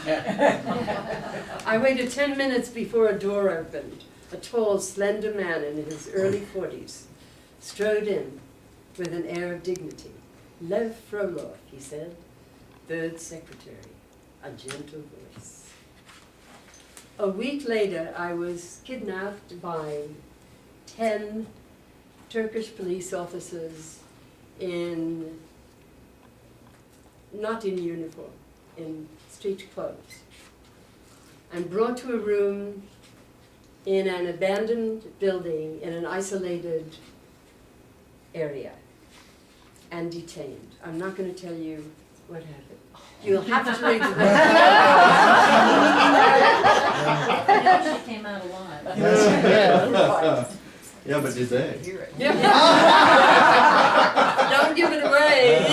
I waited 10 minutes before a door opened. A tall, slender man in his early 40s strode in with an air of dignity. Lev Frolov, he said, third secretary, a gentle voice. A week later, I was kidnapped by 10 Turkish police officers not in uniform, in street clothes, and brought to a room in an abandoned building in an isolated area and detained. I'm not going to tell you what happened. You'll have to read the book. She came out alive. Yeah, but did they? Don't give it away.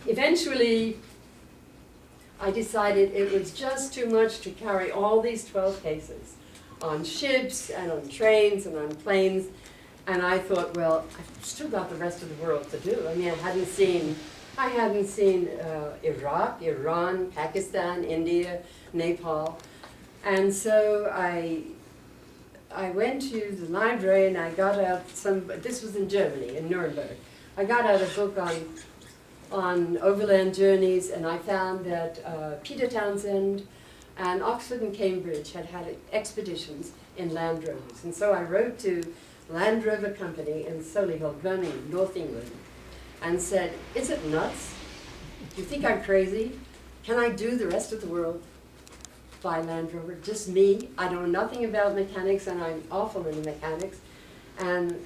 Eventually, I decided it was just too much to carry all these 12 cases on ships and on trains and on planes. And I thought, well, I've still got the rest of the world to do. I mean, I hadn't seen Iraq, Iran, Pakistan, India, Nepal. And so I went to the library and I got out this was in Germany, in Nuremberg. I got out a book on overland journeys, and I found that Peter Townsend and Oxford and Cambridge had expeditions in Land Rovers. And so I wrote to Land Rover Company in Solihull, Birmingham, North England, and said, is it nuts? Do you think I'm crazy? Can I do the rest of the world by Land Rover? Just me? I know nothing about mechanics, and I'm awful in mechanics. And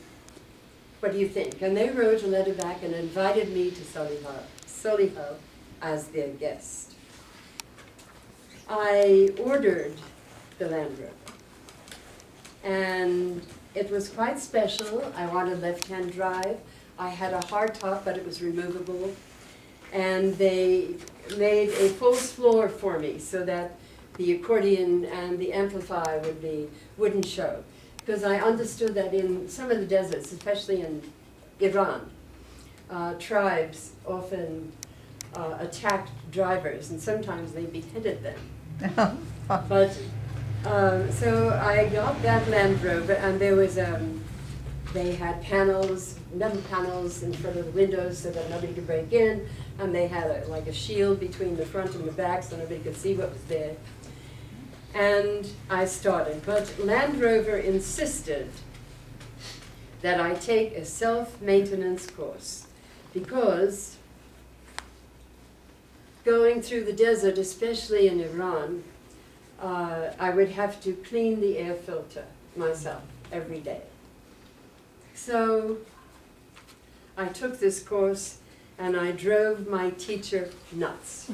what do you think? And they wrote a letter back and invited me to Solihull as their guest. I ordered the Land Rover, and it was quite special. I wanted left-hand drive. I had a hardtop, but it was removable. And they made a false floor for me so that the accordion and the amplifier wouldn't show. Because I understood that in some of the deserts, especially in Iran, tribes often attacked drivers, and sometimes they beheaded them. But so I got that Land Rover, and there was they had panels, metal panels in front of the windows so that nobody could break in, and they had like a shield between the front and the back so nobody could see what was there. And I started, but Land Rover insisted that I take a self-maintenance course, because going through the desert, especially in Iran, I would have to clean the air filter myself every day. So I took this course and I drove my teacher nuts.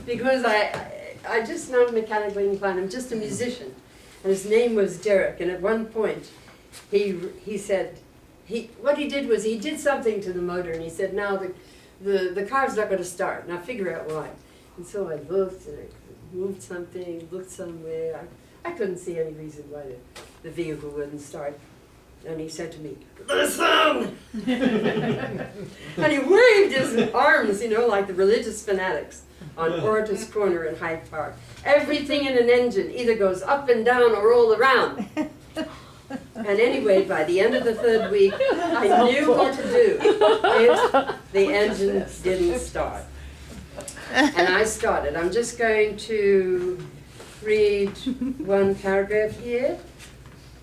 Because I'm just not mechanically inclined, I'm just a musician. And his name was Derek, and at one point he said, what he did was he did something to the motor, and he said, now the car's not going to start. Now figure out why. And so I looked, and I moved something, looked somewhere. I couldn't see any reason why the vehicle wouldn't start. And he said to me, listen! And he waved his arms, you know, like the religious fanatics on Orator's Corner in Hyde Park. Everything in an engine either goes up and down or all around. And anyway, by the end of the third week, I knew what to do if the engine didn't start. And I started. I'm just going to read one paragraph here.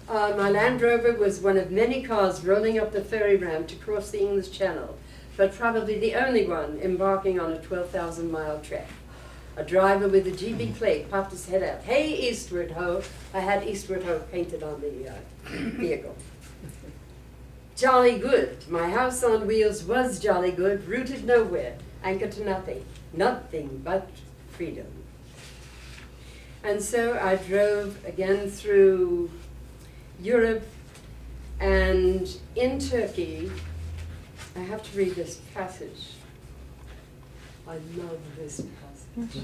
My Land Rover was one of many cars rolling up the ferry ramp to cross the English Channel, but probably the only one embarking on a 12,000-mile trek. A driver with a GB plate popped his head out. Hey, Eastward Ho! I had Eastward Ho painted on the vehicle. Jolly good. My house on wheels was jolly good, rooted nowhere, anchored to nothing. Nothing but freedom. And so I drove again through Europe, and in Turkey, I have to read this passage. I love this passage.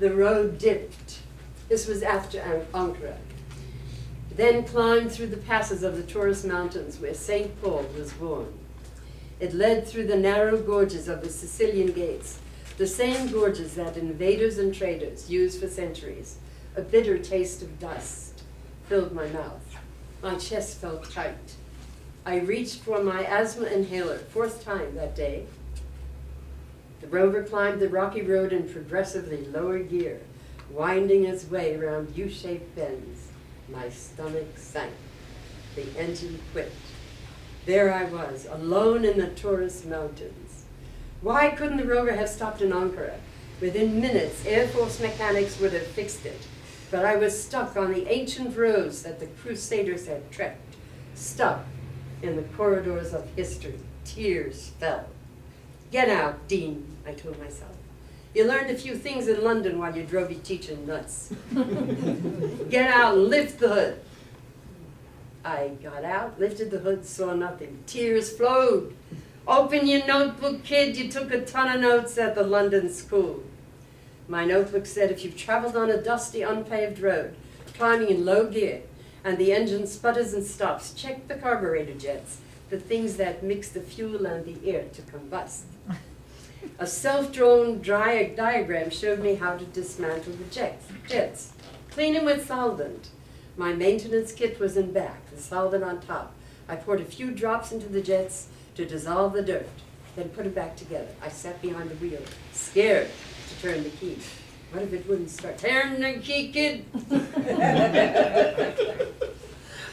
The road dipped. This was after Ankara. then climbed through the passes of the Taurus Mountains where St. Paul was born. It led through the narrow gorges of the Sicilian Gates, the same gorges that invaders and traders used for centuries. A bitter taste of dust filled my mouth. My chest felt tight. I reached for my asthma inhaler, 4th time that day. The Rover climbed the rocky road in progressively lower gear, winding its way around U-shaped bends. My stomach sank. The engine quit. There I was, alone in the Taurus Mountains. Why couldn't the Rover have stopped in Ankara? Within minutes, Air Force mechanics would have fixed it. But I was stuck on the ancient roads that the Crusaders had trekked, stuck in the corridors of history. Tears fell. Get out, Dean, I told myself. You learned a few things in London while you drove your teacher nuts. Get out and lift the hood. I got out, lifted the hood, saw nothing. Tears flowed. Open your notebook, kid. You took a ton of notes at the London school. My notebook said if you've traveled on a dusty, unpaved road, climbing in low gear, and the engine sputters and stops, check the carburetor jets, the things that mix the fuel and the air to combust. A self-drawn diagram showed me how to dismantle the jets. Clean them with solvent. My maintenance kit was in back, the solvent on top. I poured a few drops into the jets to dissolve the dirt, then put it back together. I sat behind the wheel, scared to turn the key. What if it wouldn't start? Turn the key, kid!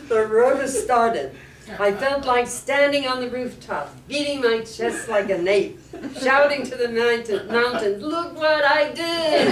The rotor started. I felt like standing on the rooftop, beating my chest like an ape, shouting to the mountain, look what I did!